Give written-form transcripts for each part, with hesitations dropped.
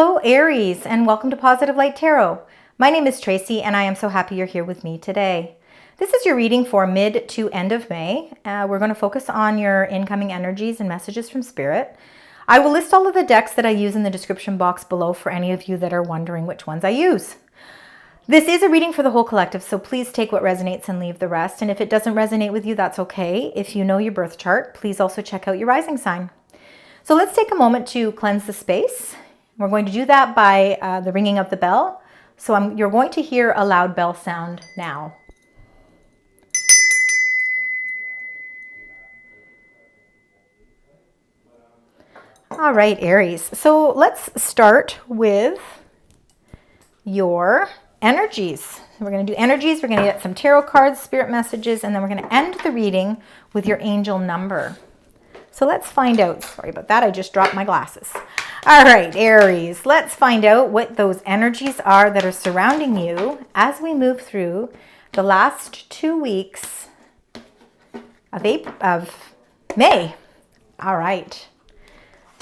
Hello Aries, and welcome to Positive Light Tarot. My name is Tracy and I am so happy you're here with me today. This is your reading for mid to end of May. We're going to focus on your incoming energies and messages from Spirit. I will list all of the decks that I use in the description box below for any of you that are wondering which ones I use. This is a reading for the whole collective, so please take what resonates and leave the rest. And if it doesn't resonate with you, that's okay. If you know your birth chart, please also check out your rising sign. So let's take a moment to cleanse the space. We're going to do that by the ringing of the bell. So you're going to hear a loud bell sound now. All right, Aries. So let's start with your energies. We're going to do energies. We're going to get some tarot cards, spirit messages, and then we're going to end the reading with your angel number. So let's find out. Sorry about that. I just dropped my glasses. All right, Aries, let's find out what those energies are that are surrounding you as we move through the last 2 weeks of May. All right.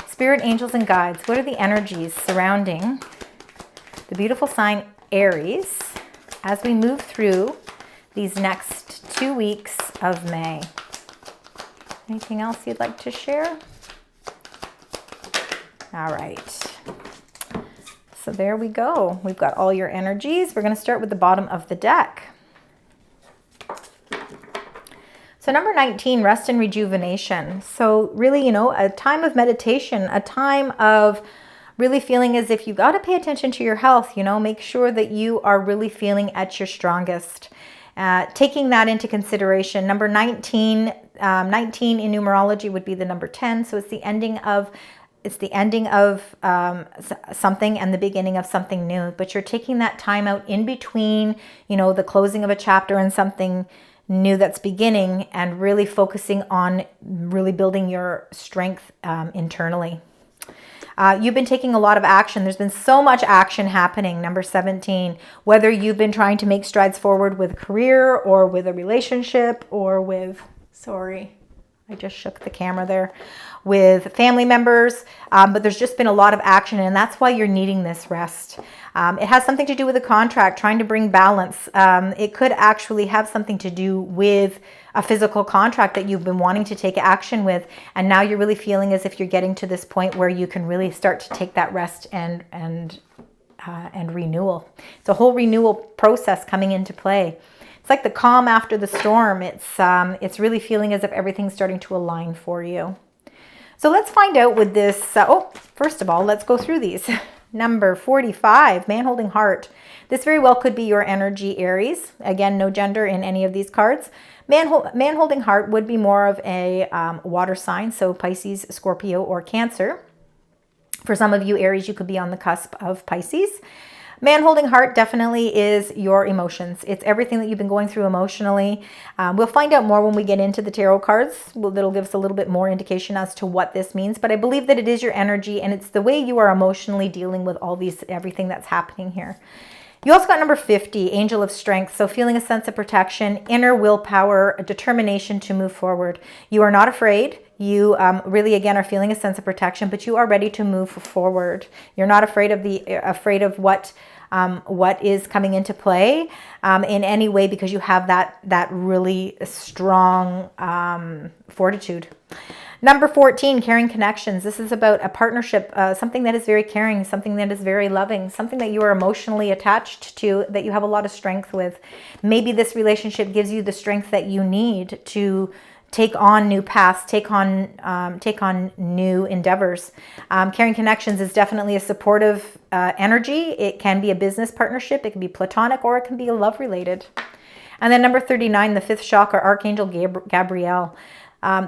Spirit, angels, and guides, what are the energies surrounding the beautiful sign Aries as we move through these next 2 weeks of May? Anything else you'd like to share? All right. So there we go. We've got all your energies. We're going to start with the bottom of the deck. So number 19, rest and rejuvenation. So really, a time of meditation, a time of really feeling as if you got to pay attention to your health, make sure that you are really feeling at your strongest. Taking that into consideration, number 19, 19 in numerology would be the number 10. So it's the ending of something and the beginning of something new. But you're taking that time out in between, the closing of a chapter and something new that's beginning, and really focusing on really building your strength internally. You've been taking a lot of action. There's been so much action happening, number 17, whether you've been trying to make strides forward with a career or with a relationship or with, sorry, I just shook the camera there, with family members, but there's just been a lot of action, and that's why you're needing this rest. It has something to do with a contract, trying to bring balance. It could actually have something to do with a physical contract that you've been wanting to take action with, and now you're really feeling as if you're getting to this point where you can really start to take that rest and renewal. It's a whole renewal process coming into play. It's like the calm after the storm. It's really feeling as if everything's starting to align for you. So let's find out with this. First of all, let's go through these. Number 45, man holding heart. This very well could be your energy, Aries. Again, no gender in any of these cards. Man holding heart would be more of a water sign, so Pisces, Scorpio, or Cancer. For some of you, Aries, you could be on the cusp of Pisces. Man holding heart definitely is your emotions. It's everything that you've been going through emotionally. We'll find out more when we get into the tarot cards. That'll give us a little bit more indication as to what this means. But I believe that it is your energy, and it's the way you are emotionally dealing with everything that's happening here. You also got number 50, angel of strength. So feeling a sense of protection, inner willpower, a determination to move forward. You are not afraid. You really, again, are feeling a sense of protection, but you are ready to move forward. You're not afraid of what is coming into play in any way, because you have that really strong fortitude. Number 14, caring connections. This is about a partnership, something that is very caring, something that is very loving, something that you are emotionally attached to, that you have a lot of strength with. Maybe this relationship gives you the strength that you need to take on new paths, take on new endeavors. Caring connections is definitely a supportive energy. It can be a business partnership, it can be platonic, or it can be love related. And then number 39, the fifth chakra, Archangel Gabriel.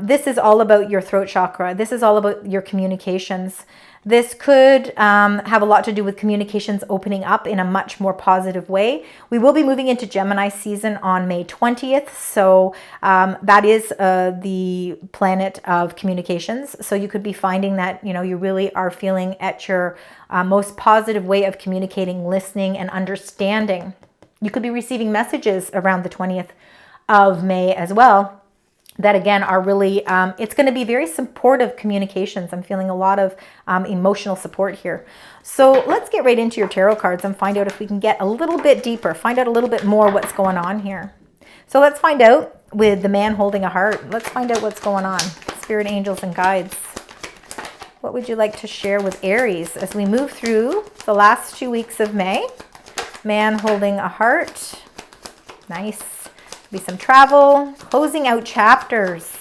This is all about your throat chakra. This is all about your communications. This could have a lot to do with communications opening up in a much more positive way. We will be moving into Gemini season on May 20th. So that is the planet of communications. So you could be finding that, you really are feeling at your most positive way of communicating, listening, and understanding. You could be receiving messages around the 20th of May as well. that again are really, it's going to be very supportive communications. I'm feeling a lot of emotional support here. So let's get right into your tarot cards and find out if we can get a little bit deeper, find out a little bit more what's going on here. So let's find out with the man holding a heart. Let's find out what's going on. Spirit, angels, and guides. What would you like to share with Aries as we move through the last 2 weeks of May? Man holding a heart. Nice. Be some travel, closing out chapters.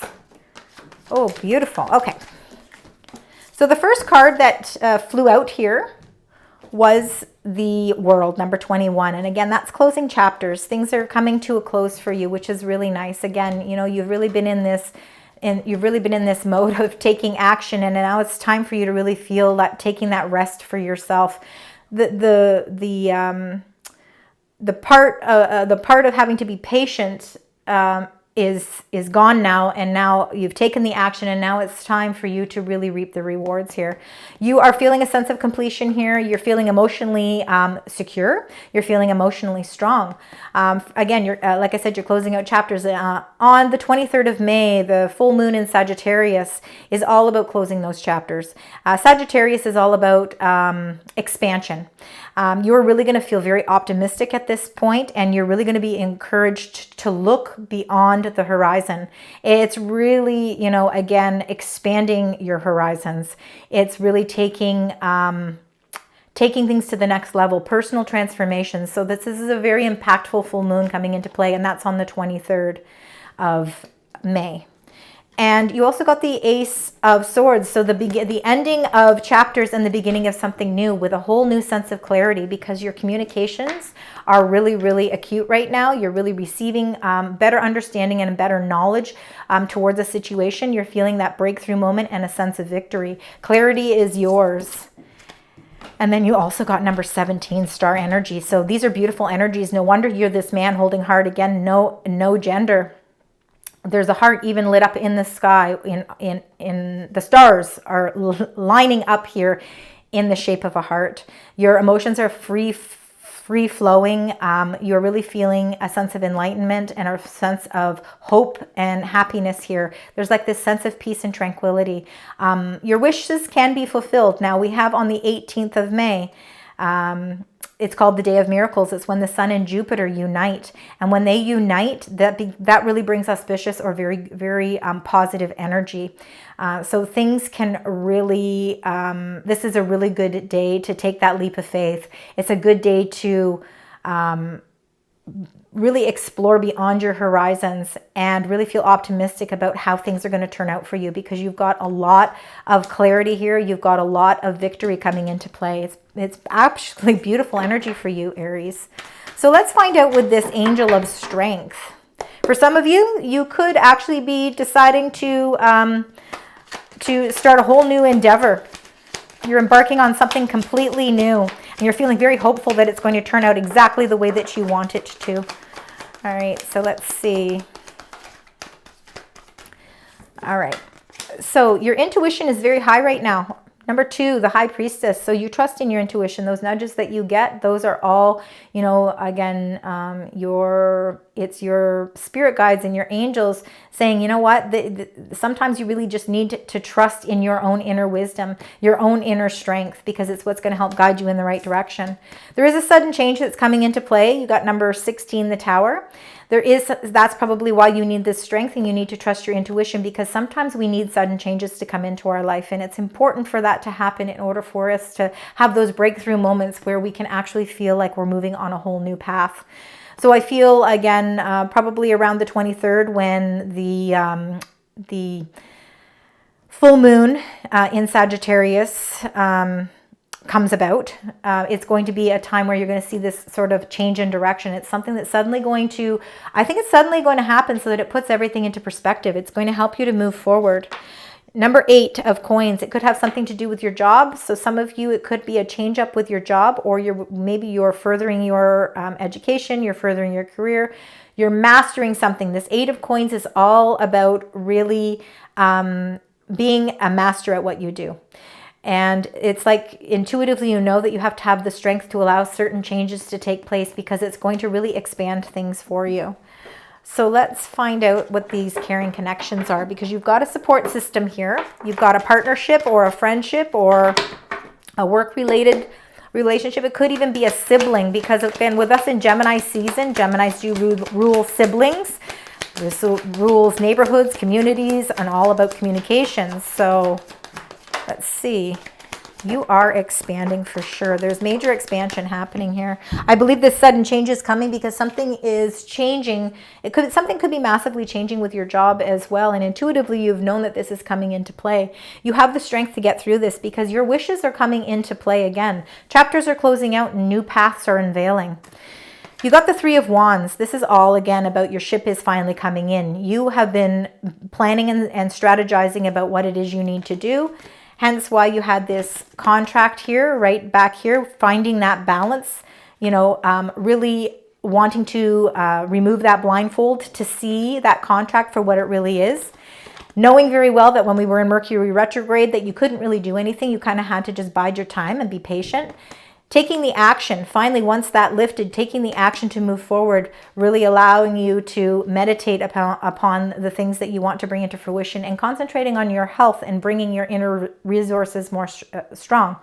Oh, beautiful. Okay. So the first card that flew out here was the World, number 21. And again, that's closing chapters. Things are coming to a close for you, which is really nice. Again, you know, you've really been in this mode of taking action, and now it's time for you to really feel that, taking that rest for yourself. The part of having to be patient is gone now, and now you've taken the action, and now it's time for you to really reap the rewards here. You are feeling a sense of completion here. You're feeling emotionally secure. You're feeling emotionally strong. Again, you're like I said, you're closing out chapters. On the 23rd of May, the full moon in Sagittarius is all about closing those chapters. Sagittarius is all about expansion. You're really going to feel very optimistic at this point, and you're really going to be encouraged to look beyond the horizon. It's really, you know, again, expanding your horizons. It's really taking things to the next level, personal transformation. So this is a very impactful full moon coming into play, and that's on the 23rd of May. And you also got the Ace of Swords. So the ending of chapters and the beginning of something new with a whole new sense of clarity, because your communications are really, really acute right now. You're really receiving better understanding and better knowledge towards a situation. You're feeling that breakthrough moment and a sense of victory. Clarity is yours. And then you also got number 17, star energy. So these are beautiful energies. No wonder you're this man holding heart. Again, no gender. There's a heart even lit up in the sky. In the stars are lining up here in the shape of a heart. Your emotions are free flowing. You're really feeling a sense of enlightenment and a sense of hope and happiness here. There's like this sense of peace and tranquility. Your wishes can be fulfilled. Now we have on the 18th of May, it's called the Day of Miracles. It's when the Sun and Jupiter unite. And when they unite, that really brings auspicious or very, very positive energy. So things can really, this is a really good day to take that leap of faith. It's a good day to really explore beyond your horizons and really feel optimistic about how things are going to turn out for you, because you've got a lot of clarity here. You've got a lot of victory coming into play. It's actually beautiful energy for you, Aries. So let's find out with this Angel of Strength. For some of you, you could actually be deciding to start a whole new endeavor. You're embarking on something completely new, and you're feeling very hopeful that it's going to turn out exactly the way that you want it to. All right, so let's see. All right, so your intuition is very high right now. Number 2, the High Priestess. So you trust in your intuition. Those nudges that you get, those are all, you know, again, it's your spirit guides and your angels saying, you know what, sometimes you really just need to trust in your own inner wisdom, your own inner strength, because it's what's going to help guide you in the right direction. There is a sudden change that's coming into play. You got number 16, the Tower. That's probably why you need this strength, and you need to trust your intuition, because sometimes we need sudden changes to come into our life, and it's important for that to happen in order for us to have those breakthrough moments where we can actually feel like we're moving on a whole new path. So I feel, again, probably around the 23rd, when the full moon in Sagittarius comes about, it's going to be a time where you're going to see this sort of change in direction. It's something that's suddenly going to, I think it's suddenly going to happen, so that it puts everything into perspective. It's going to help you to move forward. Number 8 of coins, it could have something to do with your job. So some of you, it could be a change up with your job, or maybe you're furthering your education, you're furthering your career, you're mastering something. This 8 of coins is all about really being a master at what you do. And it's like intuitively you know that you have to have the strength to allow certain changes to take place, because it's going to really expand things for you. So let's find out what these caring connections are, because you've got a support system here. You've got a partnership or a friendship or a work-related relationship. It could even be a sibling, because again, with us in Gemini season, Geminis do rule siblings. This rules neighborhoods, communities, and all about communications. So let's see. You are expanding for sure. There's major expansion happening here. I believe this sudden change is coming because something is changing. Something could be massively changing with your job as well. And intuitively, you've known that this is coming into play. You have the strength to get through this because your wishes are coming into play again. Chapters are closing out and new paths are unveiling. You got the Three of Wands. This is all, again, about your ship is finally coming in. You have been planning and strategizing about what it is you need to do. Hence why you had this contract here, right back here, finding that balance, really wanting to remove that blindfold to see that contract for what it really is. Knowing very well that when we were in Mercury retrograde that you couldn't really do anything. You kind of had to just bide your time and be patient. Taking the action, finally, once that lifted, taking the action to move forward, really allowing you to meditate upon the things that you want to bring into fruition and concentrating on your health and bringing your inner resources more strong.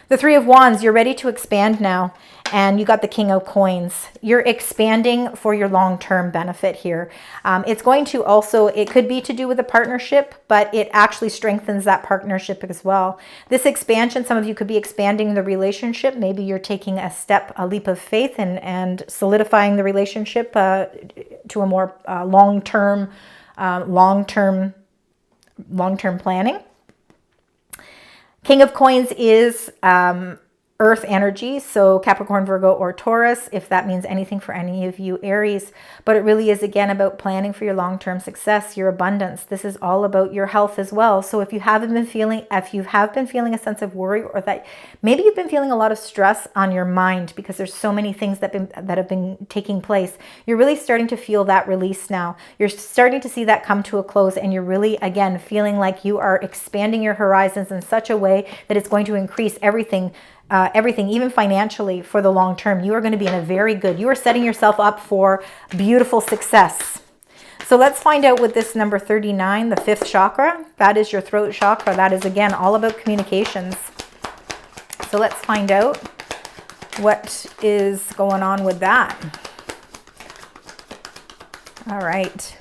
The Three of Wands, you're ready to expand now, and you got the King of Coins. You're expanding for your long-term benefit here. It's going to also, it could be to do with a partnership, but it actually strengthens that partnership as well. This expansion, some of you could be expanding the relationship. Maybe you're taking a leap of faith and solidifying the relationship to a more long-term planning. King of Coins is earth energy, so Capricorn, Virgo, or Taurus, if that means anything for any of you Aries. But it really is, again, about planning for your long-term success, your abundance. This is all about your health as well. So if you have been feeling a sense of worry, or that maybe you've been feeling a lot of stress on your mind because there's so many things that have been taking place, you're really starting to feel that release now. You're starting to see that come to a close, and you're really, again, feeling like you are expanding your horizons in such a way that it's going to increase everything, even financially, for the long term. You are going to be in a very good, you are setting yourself up for beautiful success. So let's find out with this number 39, the 5th chakra. That is your throat chakra. That is, again, all about communications. So let's find out what is going on with that. All right.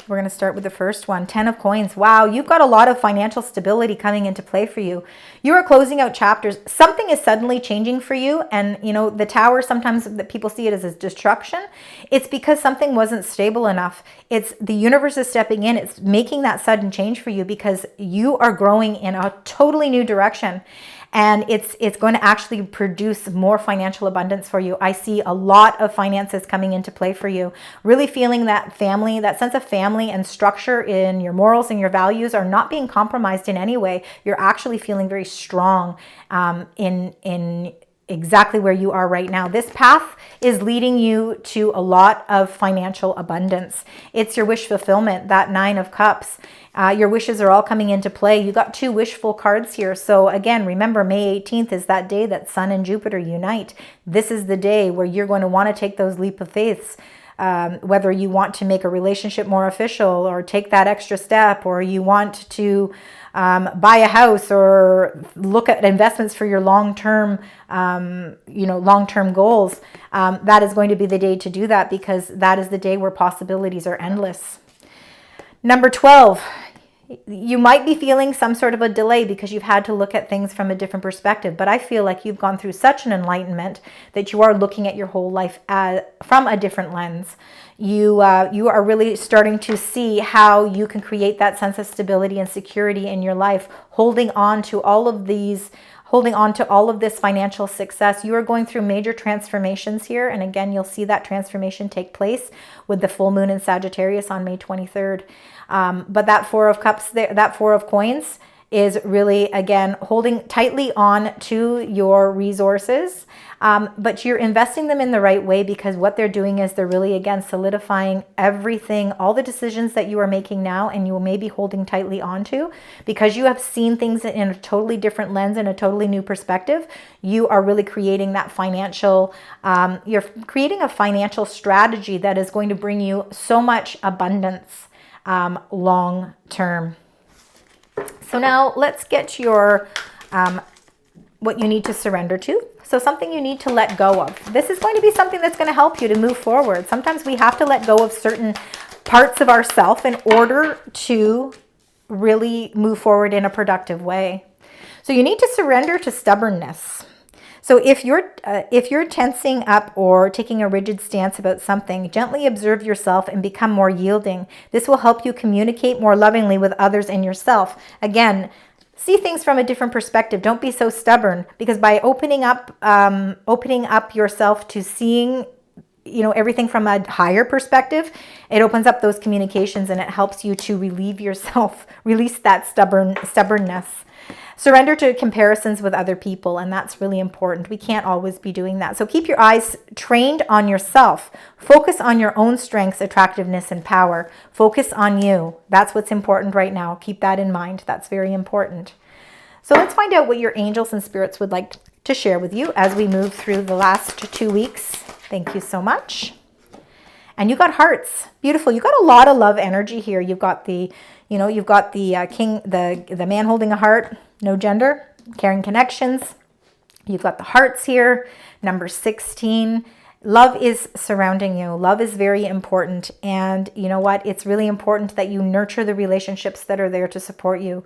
We're going to start with the first one, 10 of Coins. Wow, you've got a lot of financial stability coming into play for you. You are closing out chapters. Something is suddenly changing for you. And, the Tower, sometimes that people see it as destruction. It's because something wasn't stable enough. It's the universe is stepping in. It's making that sudden change for you because you are growing in a totally new direction. And it's going to actually produce more financial abundance for you. I see a lot of finances coming into play for you. Really feeling that family, that sense of family and structure in your morals and your values are not being compromised in any way. You're actually feeling very strong in exactly where you are right now. This path is leading you to a lot of financial abundance. It's your wish fulfillment, that 9 of Cups. Your wishes are all coming into play. You got 2 wishful cards here. So again, remember, May 18th is that day that Sun and Jupiter unite. This is the day where you're going to want to take those leap of faiths. Whether you want to make a relationship more official or take that extra step, or you want to buy a house or look at investments for your long-term goals, that is going to be the day to do that, because that is the day where possibilities are endless. Number 12, you might be feeling some sort of a delay because you've had to look at things from a different perspective. But I feel like you've gone through such an enlightenment that you are looking at your whole life from a different lens. You are really starting to see how you can create that sense of stability and security in your life, holding on to all of this financial success. You are going through major transformations here. And again, you'll see that transformation take place with the full moon in Sagittarius on May 23rd. But that 4 of Cups, that 4 of Coins, is really, again, holding tightly on to your resources, but you're investing them in the right way, because what they're doing is they're really, again, solidifying everything, all the decisions that you are making now and you may be holding tightly onto, because you have seen things in a totally different lens and a totally new perspective. You are really creating that financial, you're creating a financial strategy that is going to bring you so much abundance long term. So now let's get your what you need to surrender to. So something you need to let go of. This is going to be something that's going to help you to move forward. Sometimes we have to let go of certain parts of ourselves in order to really move forward in a productive way. So you need to surrender to stubbornness. So if you're tensing up or taking a rigid stance about something, gently observe yourself and become more yielding. This will help you communicate more lovingly with others and yourself. Again, see things from a different perspective. Don't be so stubborn, because by opening up yourself to seeing, everything from a higher perspective, it opens up those communications and it helps you to relieve yourself, release that stubbornness. Surrender to comparisons with other people, and that's really important. We can't always be doing that. So keep your eyes trained on yourself. Focus on your own strengths, attractiveness, and power. Focus on you. That's what's important right now. Keep that in mind. That's very important. So let's find out what your angels and spirits would like to share with you as we move through the last 2 weeks. Thank you so much. And you got hearts. Beautiful. You got a lot of love energy here. You've got the king, the man holding a heart, no gender, caring connections. You've got the hearts here, number 16. Love is surrounding you. Love is very important. And you know what? It's really important that you nurture the relationships that are there to support you.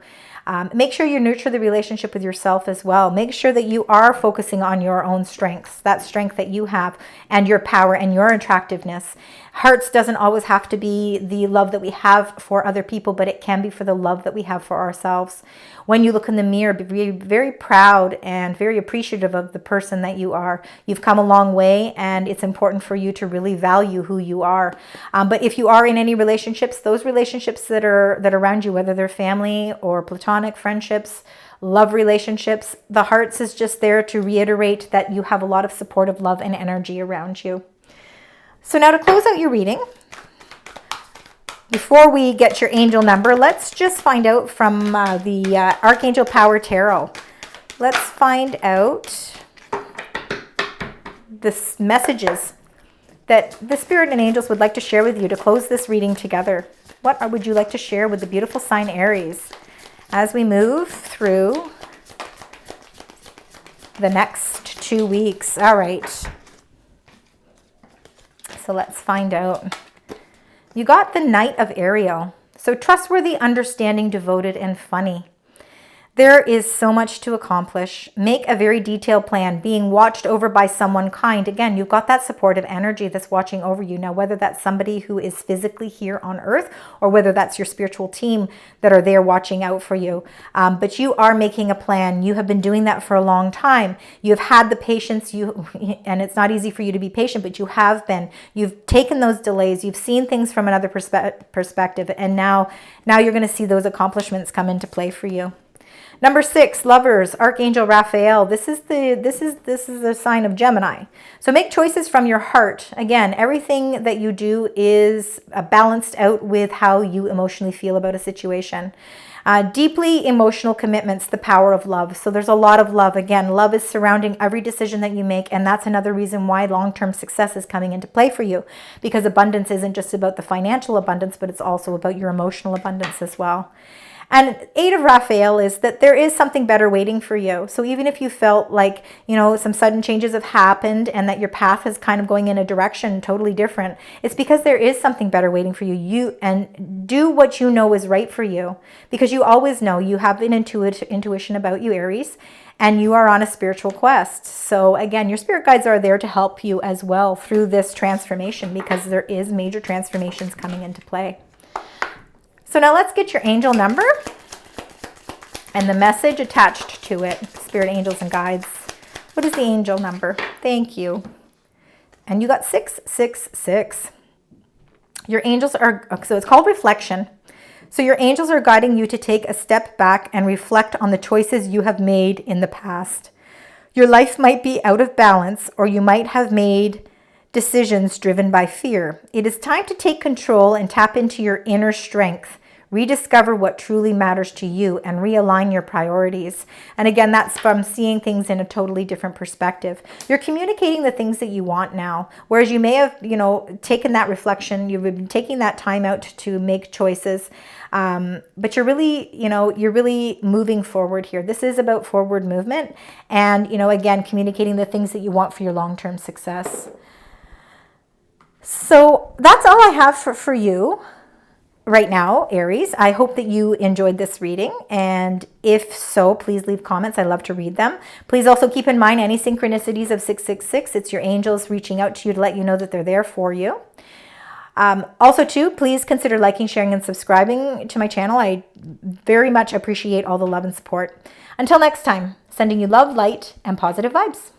Make sure you nurture the relationship with yourself as well. Make sure that you are focusing on your own strengths, that strength that you have, and your power and your attractiveness. Hearts doesn't always have to be the love that we have for other people, but it can be for the love that we have for ourselves. When you look in the mirror, be very proud and very appreciative of the person that you are. You've come a long way, and it's important for you to really value who you are. But if you are in any relationships, those relationships that are around you, whether they're family or platonic friendships, love relationships, the hearts is just there to reiterate that you have a lot of supportive love and energy around you. So now to close out your reading, before we get your angel number, let's just find out from the Archangel Power Tarot. Let's find out the messages that the Spirit and angels would like to share with you to close this reading together. What would you like to share with the beautiful sign Aries as we move through the next 2 weeks? All right. So let's find out. You got the Knight of Ariel. So trustworthy, understanding, devoted, and funny. There is so much to accomplish. Make a very detailed plan, being watched over by someone kind. Again, you've got that supportive energy that's watching over you. Now, whether that's somebody who is physically here on earth or whether that's your spiritual team that are there watching out for you. But you are making a plan. You have been doing that for a long time. You've had the patience, and it's not easy for you to be patient, but you have been. You've taken those delays. You've seen things from another perspective. And now you're going to see those accomplishments come into play for you. Number 6, lovers, Archangel Raphael. This is the sign of Gemini. So make choices from your heart. Again, everything that you do is balanced out with how you emotionally feel about a situation. Deeply emotional commitments, the power of love. So there's a lot of love. Again, love is surrounding every decision that you make, and that's another reason why long-term success is coming into play for you, because abundance isn't just about the financial abundance, but it's also about your emotional abundance as well. And 8 of Raphael is that there is something better waiting for you. So even if you felt like, some sudden changes have happened and that your path is kind of going in a direction totally different, it's because there is something better waiting for you. And do what you know is right for you, because you always know. You have an intuition about you, Aries, and you are on a spiritual quest. So again, your spirit guides are there to help you as well through this transformation, because there is major transformations coming into play. So now let's get your angel number and the message attached to it. Spirit, angels, and guides. What is the angel number? Thank you. And you got 666. Your angels are, so it's called reflection. So your angels are guiding you to take a step back and reflect on the choices you have made in the past. Your life might be out of balance, or you might have made decisions driven by fear. It is time to take control and tap into your inner strength. Rediscover what truly matters to you and realign your priorities. And again, that's from seeing things in a totally different perspective. You're communicating the things that you want now, whereas you may have, taken that reflection, you've been taking that time out to make choices. But you're really, you're really moving forward here. This is about forward movement and, again, communicating the things that you want for your long-term success. So that's all I have for you right now, Aries. I hope that you enjoyed this reading, and if so, please leave comments. I love to read them. Please also keep in mind any synchronicities of 666. It's your angels reaching out to you to let you know that they're there for you. Also, too, please consider liking, sharing, and subscribing to my channel. I very much appreciate all the love and support. Until next time, sending you love, light, and positive vibes.